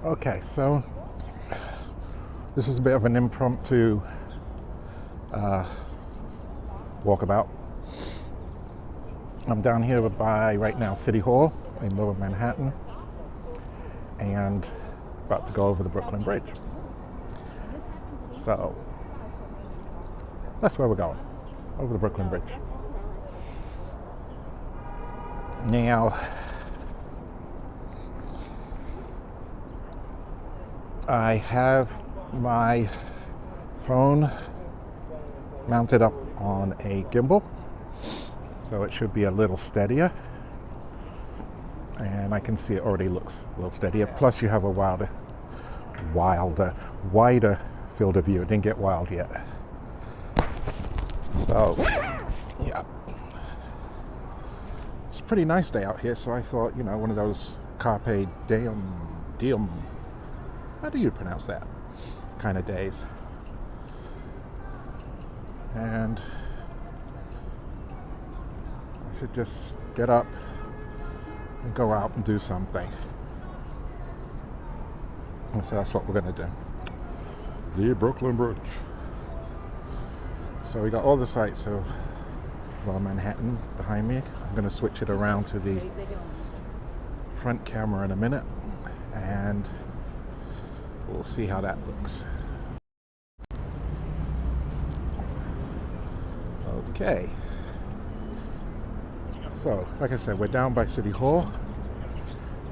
Okay, so this is a bit of an impromptu walkabout. I'm down here by, right now, City Hall in Lower Manhattan, and about to go over the Brooklyn Bridge. So that's where we're going, over the Brooklyn Bridge. Now, I have my phone mounted up on a gimbal, so it should be a little steadier, and I can see it already looks a little steadier. Plus you have a wider field of view. It didn't get wild yet. So yeah, it's a pretty nice day out here, so I thought, you know, one of those carpe diem, how do you pronounce that, kind of days. And I should just get up and go out and do something. And so that's what we're going to do. The Brooklyn Bridge. So we got all the sights of Lower Manhattan behind me. I'm going to switch it around to the front camera in a minute, and we'll see how that looks. Okay. So, like I said, we're down by City Hall.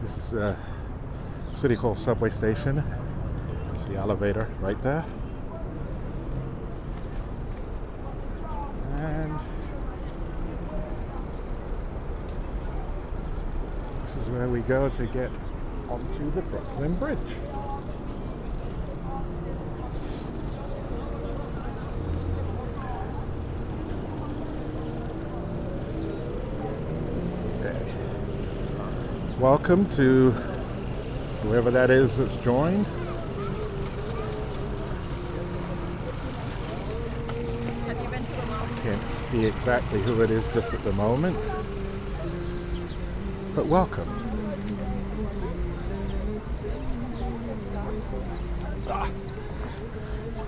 This is City Hall subway station. That's the elevator right there. And this is where we go to get onto the Brooklyn Bridge. Welcome to whoever that is that's joined. Have you been to the mall? Can't see exactly who it is just at the moment, but welcome.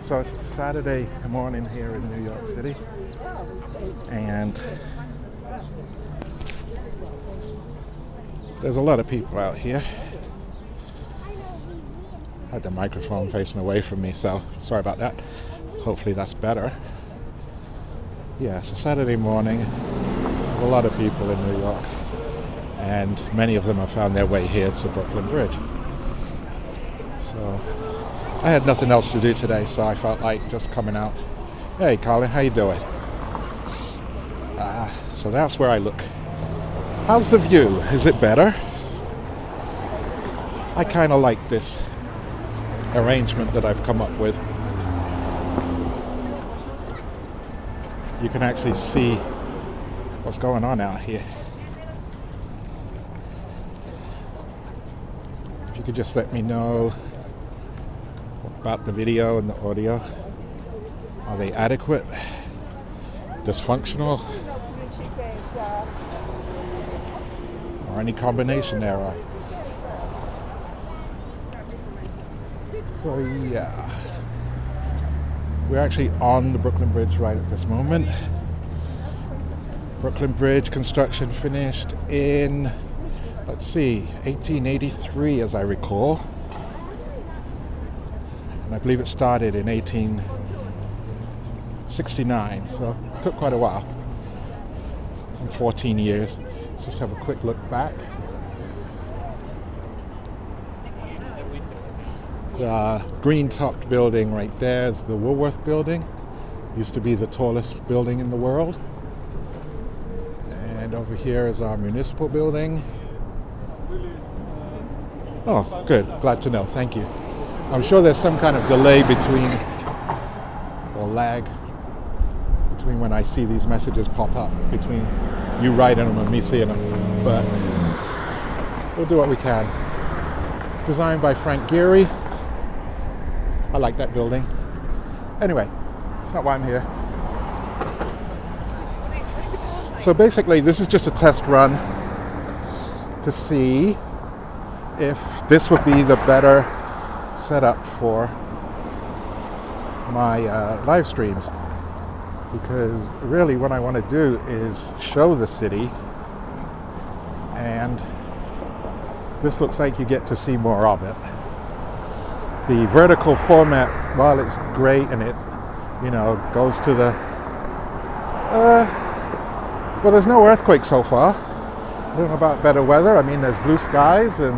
So it's Saturday morning here in New York City, and there's a lot of people out here. I had the microphone facing away from me, so sorry about that. Hopefully that's better. Yeah, it's a Saturday morning. There's a lot of people in New York, and many of them have found their way here to Brooklyn Bridge. So I had nothing else to do today, so I felt like just coming out. Hey Colin, how you doing? So that's where I look. How's the view? Is it better? I kind of like this arrangement that I've come up with. You can actually see what's going on out here. If you could just let me know about the video and the audio. Are they adequate? Dysfunctional? Or any combination thereof? So yeah, we're actually on the Brooklyn Bridge right at this moment. Brooklyn Bridge construction finished in, let's see, 1883 as I recall. And I believe it started in 1869, so it took quite a while, some 14 years. Let's just have a quick look back. The green-topped building right there is the Woolworth building. Used to be the tallest building in the world. And over here is our municipal building. Oh, good. Glad to know. Thank you. I'm sure there's some kind of delay between, or lag, between when I see these messages pop up, between you writing them and me seeing them. But we'll do what we can. Designed by Frank Gehry. I like that building. Anyway, it's not why I'm here. So basically, this is just a test run to see if this would be the better set up for my live streams, because really what I want to do is show the city, and this looks like you get to see more of it. The vertical format, while it's great and it, you know, goes to the well, there's no earthquake so far. I don't know about better weather. I mean, there's blue skies and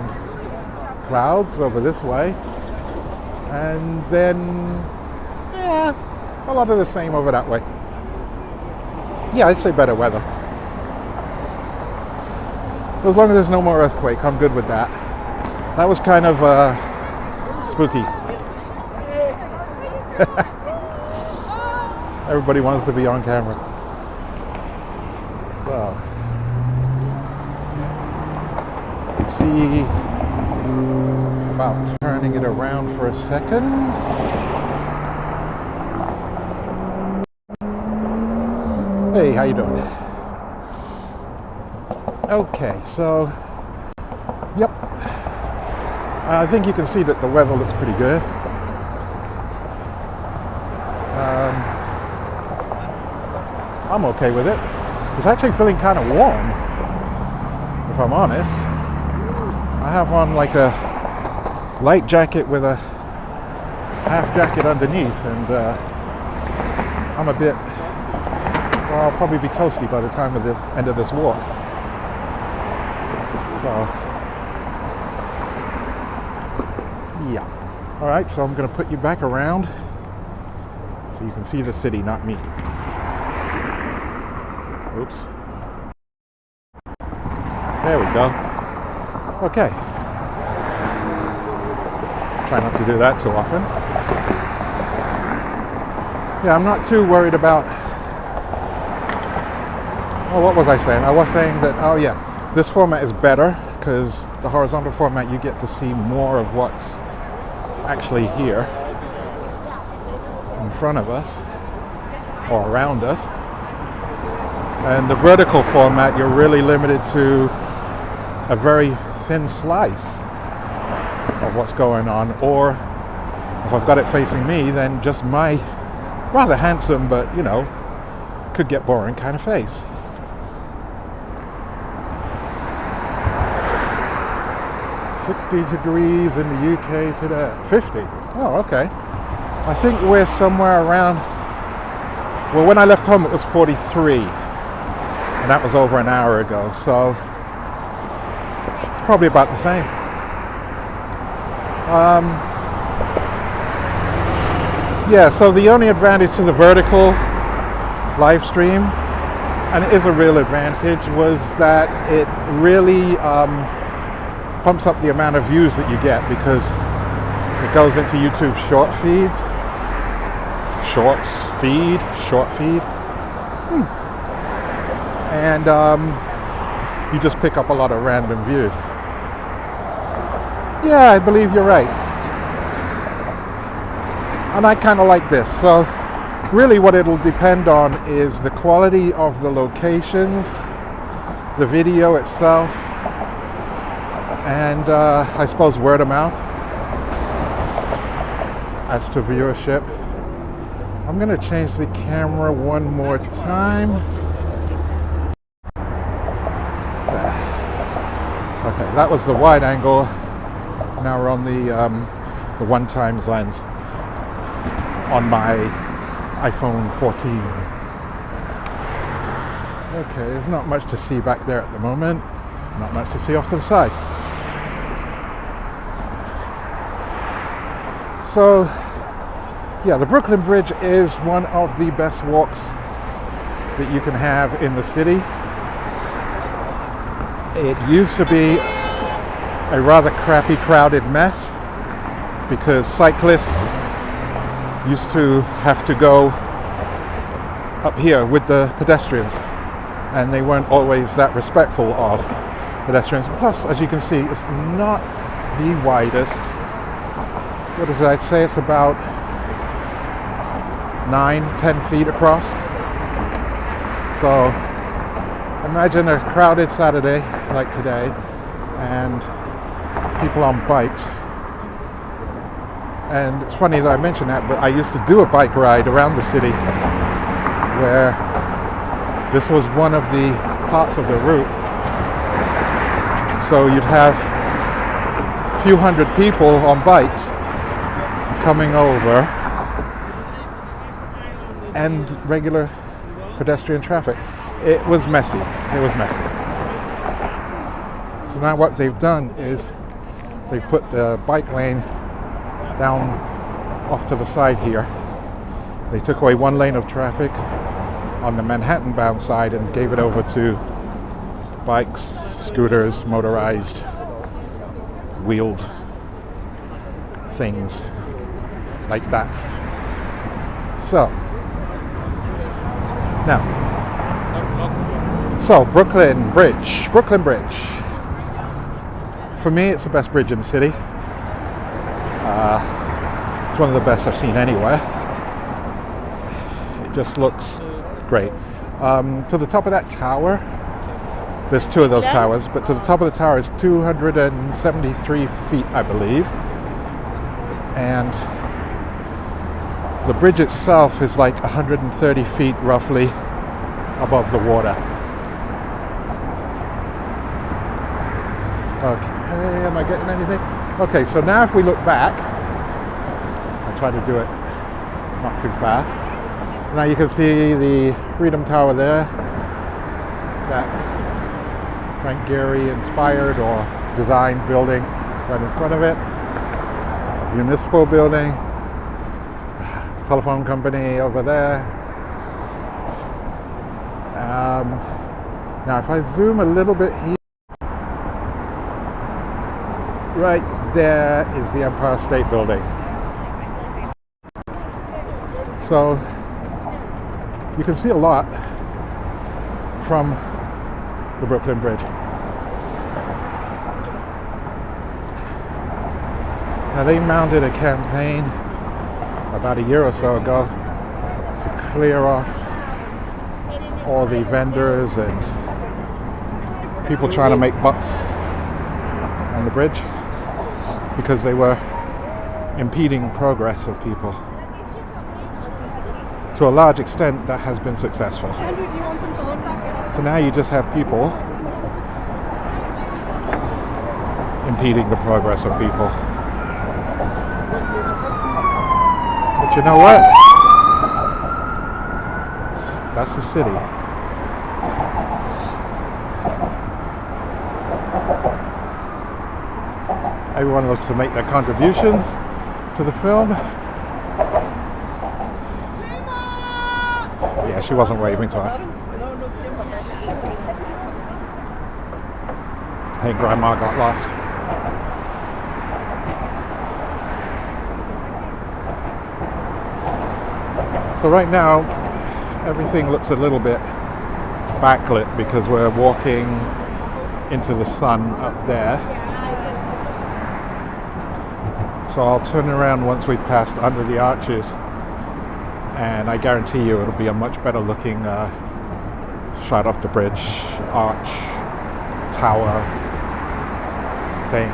clouds over this way, and then a lot of the same over that way. Yeah, I'd say better weather. As long as there's no more earthquake, I'm good with that. That was kind of spooky. Everybody wants to be on camera. So, let's see about turning it around for a second. Hey, how you doing? Okay, so, yep. I think you can see that the weather looks pretty good. I'm okay with it. It's actually feeling kind of warm, if I'm honest. I have on like a light jacket with a half jacket underneath, and I'm a bit, well, I'll probably be toasty by the time of the end of this walk. So, yeah. All right, so I'm going to put you back around so you can see the city, not me. Oops. There we go. Okay. Try not to do that too often. Yeah, I'm not too worried about... Oh, what was I saying? I was saying that, oh yeah, this format is better because the horizontal format, you get to see more of what's actually here in front of us or around us. And the vertical format, you're really limited to a very thin slice of what's going on, or if I've got it facing me, then just my rather handsome but, you know, could get boring kind of face. "60 degrees in the UK today." 50? Oh, okay. I think we're somewhere around, well, when I left home it was 43. And that was over an hour ago, so it's probably about the same. Yeah, so the only advantage to the vertical live stream, and it is a real advantage, was that it really pumps up the amount of views that you get, because it goes into YouTube short feed. And you just pick up a lot of random views. Yeah, I believe you're right. And I kind of like this. So really what it'll depend on is the quality of the locations, the video itself, and I suppose word of mouth as to viewership. I'm going to change the camera one more time. Okay, that was the wide angle. Now we're on the 1x lens on my iPhone 14. Okay, there's not much to see back there at the moment. Not much to see off to the side. So, yeah, the Brooklyn Bridge is one of the best walks that you can have in the city. It used to be a rather crappy, crowded mess because cyclists used to have to go up here with the pedestrians, and they weren't always that respectful of pedestrians. Plus, as you can see, it's not the widest. What is it? I'd say it's about 9-10 feet across. So imagine a crowded Saturday like today and people on bikes And it's funny that I mentioned that, but I used to do a bike ride around the city where this was one of the parts of the route. So you'd have a few hundred people on bikes coming over and regular pedestrian traffic. It was messy. It was messy. So now what they've done is they've put the bike lane down off to the side here. They took away one lane of traffic on the Manhattan bound side and gave it over to bikes, scooters, motorized, wheeled things like that. So now, Brooklyn Bridge. For me, it's the best bridge in the city. It's one of the best I've seen anywhere. It just looks great. To the top of that tower, there's two of those towers, but to the top of the tower is 273 feet, I believe. And the bridge itself is like 130 feet roughly above the water. Okay, am I getting anything? Okay, so now if we look back, I'll try to do it not too fast. Now you can see the Freedom Tower there, that Frank Gehry inspired or designed building right in front of it. Municipal building, telephone company over there. Now if I zoom a little bit here, right there is the Empire State Building. So you can see a lot from the Brooklyn Bridge. Now they mounted a campaign about a year or so ago to clear off all the vendors and people trying to make bucks on the bridge because they were impeding progress of people. To a large extent, that has been successful. So now you just have people impeding the progress of people. But you know what? That's the city. Everyone wants to make their contributions to the film. Yeah, she wasn't waving to us. I think Grandma got lost. So right now, everything looks a little bit backlit because we're walking into the sun up there. So I'll turn around once we've passed under the arches, and I guarantee you it'll be a much better looking shot off the bridge, arch, tower thing.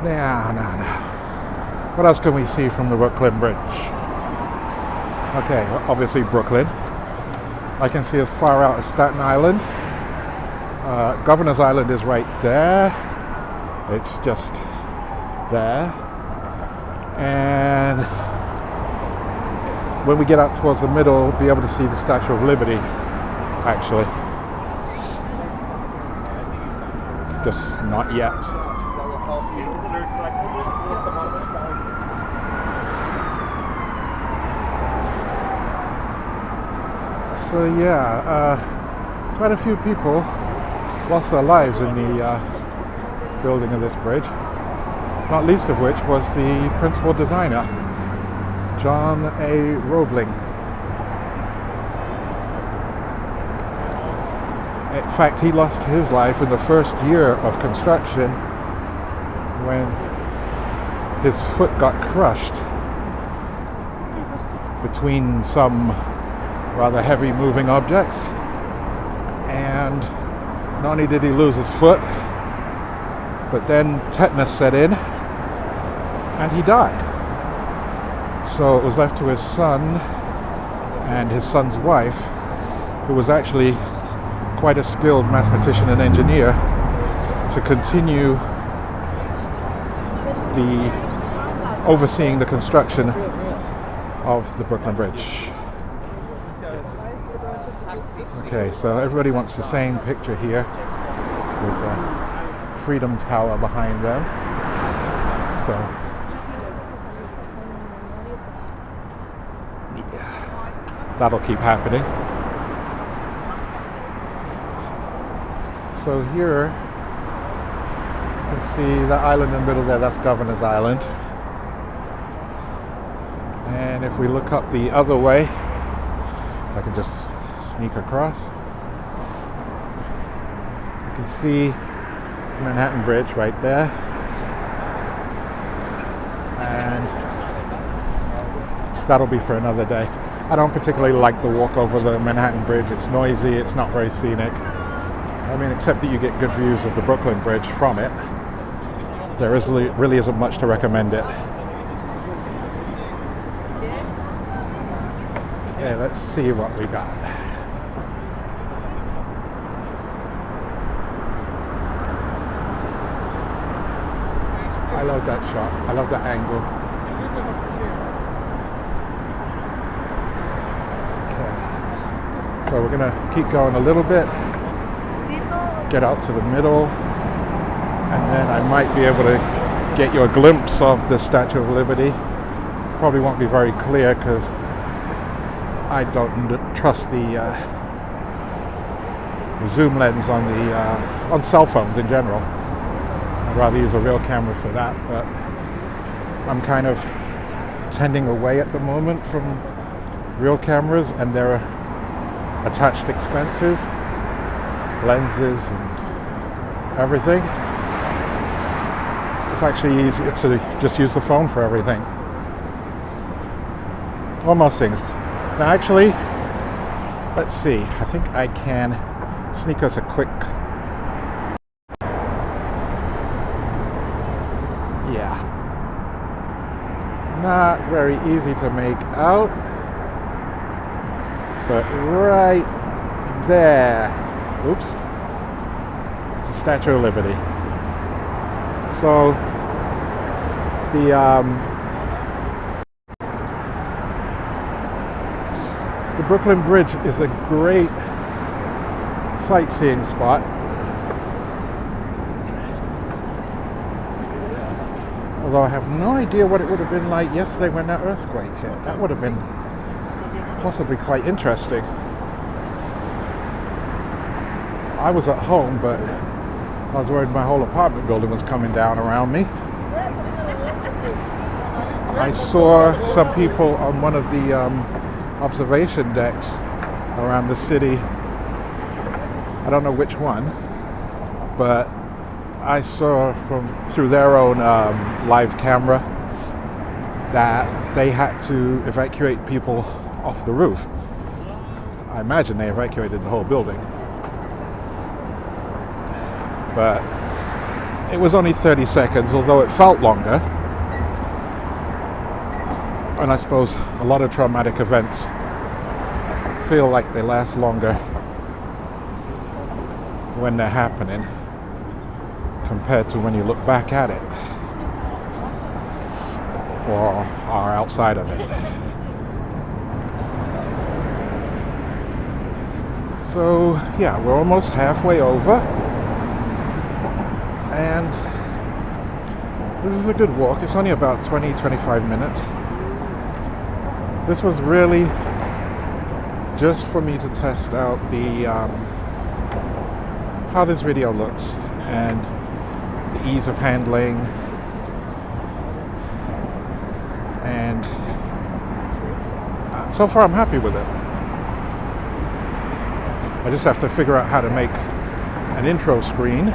Now. What else can we see from the Brooklyn Bridge? Okay, obviously Brooklyn. I can see as far out as Staten Island. Governor's Island is right there. It's just there. And when we get out towards the middle, we'll be able to see the Statue of Liberty, actually. Just not yet. So yeah, quite a few people lost their lives in the building of this bridge, not least of which was the principal designer, John A. Roebling. In fact, he lost his life in the first year of construction when his foot got crushed between some rather heavy moving objects, and not only did he lose his foot, but then tetanus set in and he died. So it was left to his son and his son's wife, who was actually quite a skilled mathematician and engineer, to continue overseeing the construction of the Brooklyn Bridge. Okay, so everybody wants the same picture here with the Freedom Tower behind them. So, yeah, that'll keep happening. So here, you can see the island in the middle there, that's Governor's Island. And if we look up the other way, I can just sneak across. You can see Manhattan Bridge right there. And that'll be for another day. I don't particularly like the walk over the Manhattan Bridge. It's noisy, it's not very scenic. I mean, except that you get good views of the Brooklyn Bridge from it. There really isn't much to recommend it. Okay, let's see what we got. I love that shot. I love that angle. Okay. So we're gonna keep going a little bit. Get out to the middle. And then I might be able to get you a glimpse of the Statue of Liberty. Probably won't be very clear because I don't trust the zoom lens on cell phones in general. I'd rather use a real camera for that, but I'm kind of tending away at the moment from real cameras and their attached expenses, lenses and everything. It's actually easy to just use the phone for everything. Almost things. Now actually, let's see. I think I can sneak us a quick... Yeah. Not very easy to make out. But right there. Oops. It's the Statue of Liberty. So the Brooklyn Bridge is a great sightseeing spot. Although I have no idea what it would have been like yesterday when that earthquake hit. That would have been possibly quite interesting. I was at home, but I was worried my whole apartment building was coming down around me. I saw some people on one of the observation decks around the city. I don't know which one, but I saw through their own live camera that they had to evacuate people off the roof. I imagine they evacuated the whole building. But it was only 30 seconds, although it felt longer. And I suppose a lot of traumatic events feel like they last longer when they're happening compared to when you look back at it or are outside of it. So yeah, we're almost halfway over. And this is a good walk. It's only about 20-25 minutes. This was really just for me to test out the how this video looks and the ease of handling, and so far I'm happy with it. I just have to figure out how to make an intro screen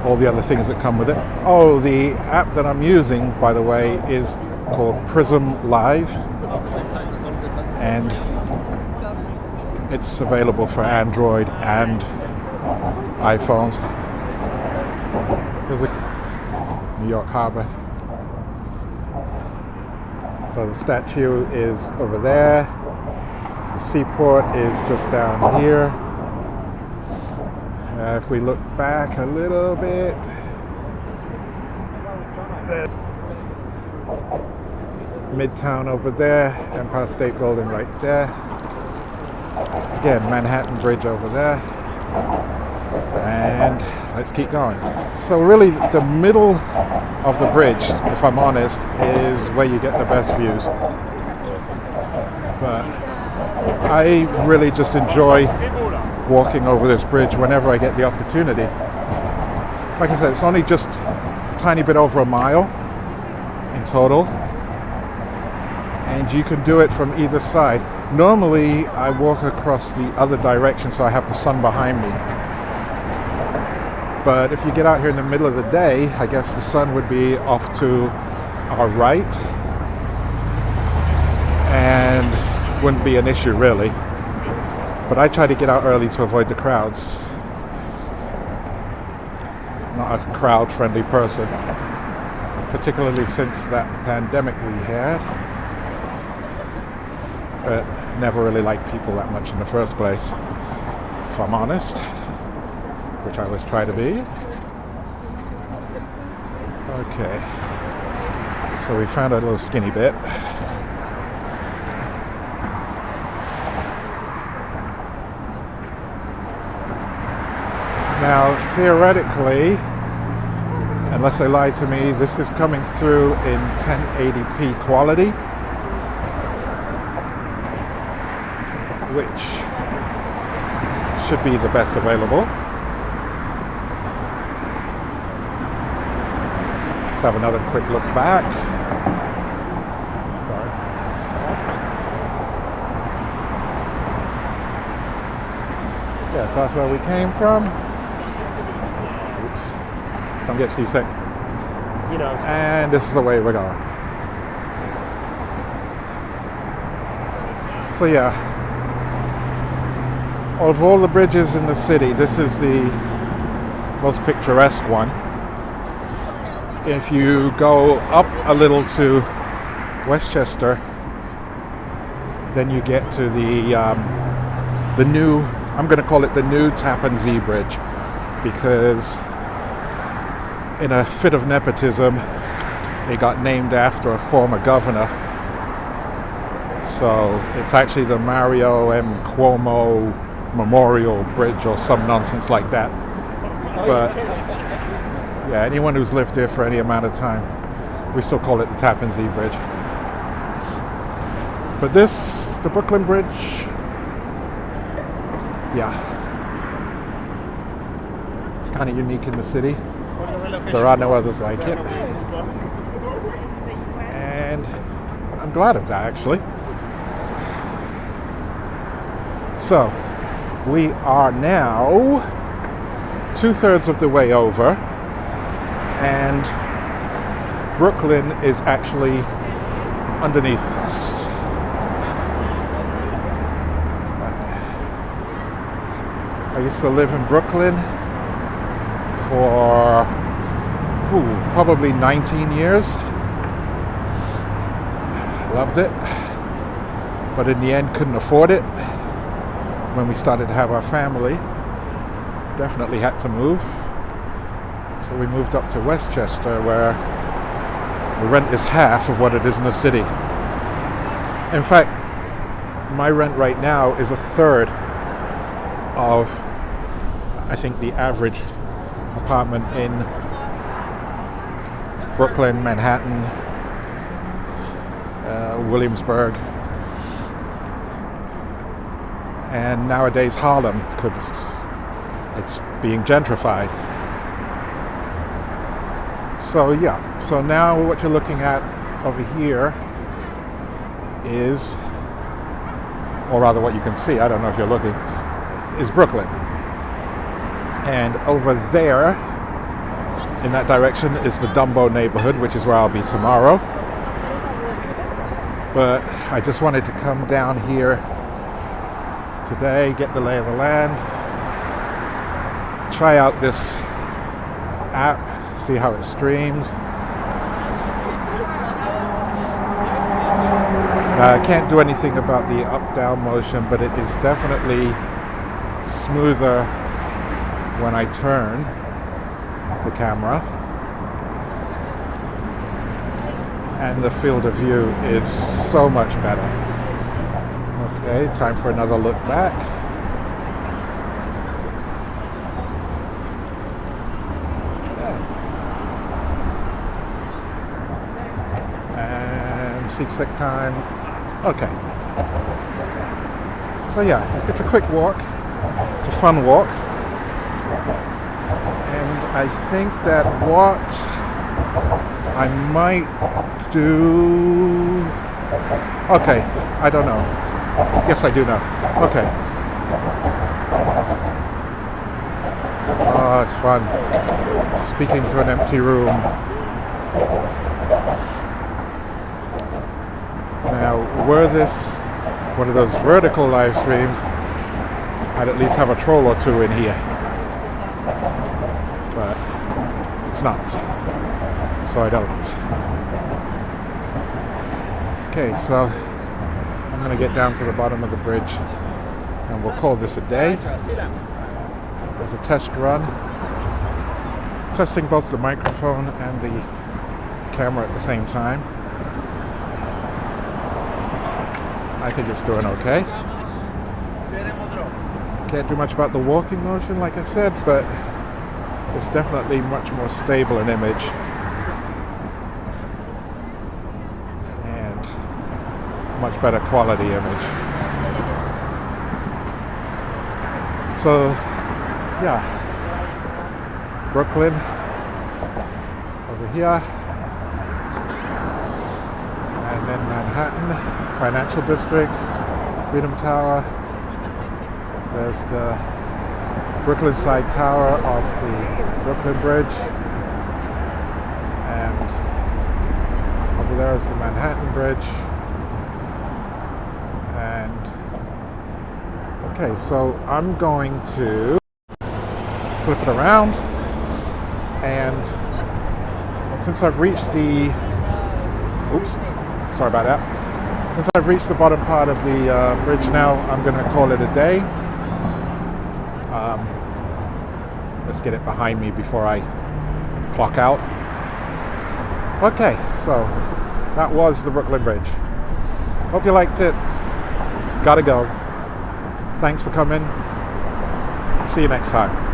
all the other things that come with it. Oh, the app that I'm using, by the way, is called Prism Live, and it's available for Android and iPhones. There's a New York Harbor. So the statue is over there. The seaport is just down here. If we look back a little bit, Midtown over there, Empire State Building right there. Again, Manhattan Bridge over there. And let's keep going. So really the middle of the bridge, if I'm honest, is where you get the best views. But I really just enjoy walking over this bridge whenever I get the opportunity. Like I said, it's only just a tiny bit over a mile in total, and you can do it from either side. Normally I walk across the other direction so I have the sun behind me, but if you get out here in the middle of the day, I guess the sun would be off to our right and wouldn't be an issue really. But I try to get out early to avoid the crowds. Not a crowd-friendly person, particularly since that pandemic we had. But never really liked people that much in the first place, if I'm honest, which I always try to be. Okay, so we found a little skinny bit. Now, theoretically, unless they lied to me, this is coming through in 1080p quality, which should be the best available. Let's have another quick look back. Sorry. Yeah, so that's where we came from. Oops. Don't get seasick. You know. And this is the way we're going. So yeah, of all the bridges in the city, this is the most picturesque one. If you go up a little to Westchester, then you get to the new, I'm going to call it the new Tappan Zee Bridge, because in a fit of nepotism, it got named after a former governor. So it's actually the Mario M. Cuomo Memorial Bridge or some nonsense like that. But yeah, anyone who's lived here for any amount of time, we still call it the Tappan Zee Bridge. But this, the Brooklyn Bridge, yeah, it's kind of unique in the city. There are no others like it. And I'm glad of that, actually. So, we are now 2/3 of the way over, and Brooklyn is actually underneath us. I used to live in Brooklyn for probably 19 years. Loved it, but in the end couldn't afford it. When we started to have our family, definitely had to move. So we moved up to Westchester, where the rent is half of what it is in the city. In fact, my rent right now is 1/3 of, I think, the average apartment in Brooklyn, Manhattan, Williamsburg, and nowadays Harlem, because it's being gentrified. So yeah, so now what you're looking at over here is, or rather what you can see, I don't know if you're looking, is Brooklyn. And over there, in that direction, is the Dumbo neighborhood, which is where I'll be tomorrow. But I just wanted to come down here today, get the lay of the land, try out this app, see how it streams. I can't do anything about the up-down motion, but it is definitely smoother when I turn the camera. And the field of view is so much better. Okay, time for another look back. And seek time. Okay. So yeah, it's a quick walk. It's a fun walk. And I think that what I might do... Okay, I don't know. Yes, I do know. Okay. Oh, it's fun. Speaking to an empty room. Now, were this one of those vertical live streams, I'd at least have a troll or two in here. But it's not. So I don't. Okay, so I'm going to get down to the bottom of the bridge and we'll call this a day. As a test run, testing both the microphone and the camera at the same time. I think it's doing okay. Can't do much about the walking motion, like I said, but it's definitely much more stable in image. Much better quality image. So, yeah, Brooklyn over here, and then Manhattan, Financial District, Freedom Tower. There's the Brooklyn side tower of the Brooklyn Bridge, and over there is the Manhattan Bridge. Okay, so I'm going to flip it around, and since I've reached the, oops, sorry about that. Since I've reached the bottom part of the bridge now, I'm going to call it a day. Let's get it behind me before I clock out. Okay, so that was the Brooklyn Bridge. Hope you liked it. Gotta go. Thanks for coming. See you next time.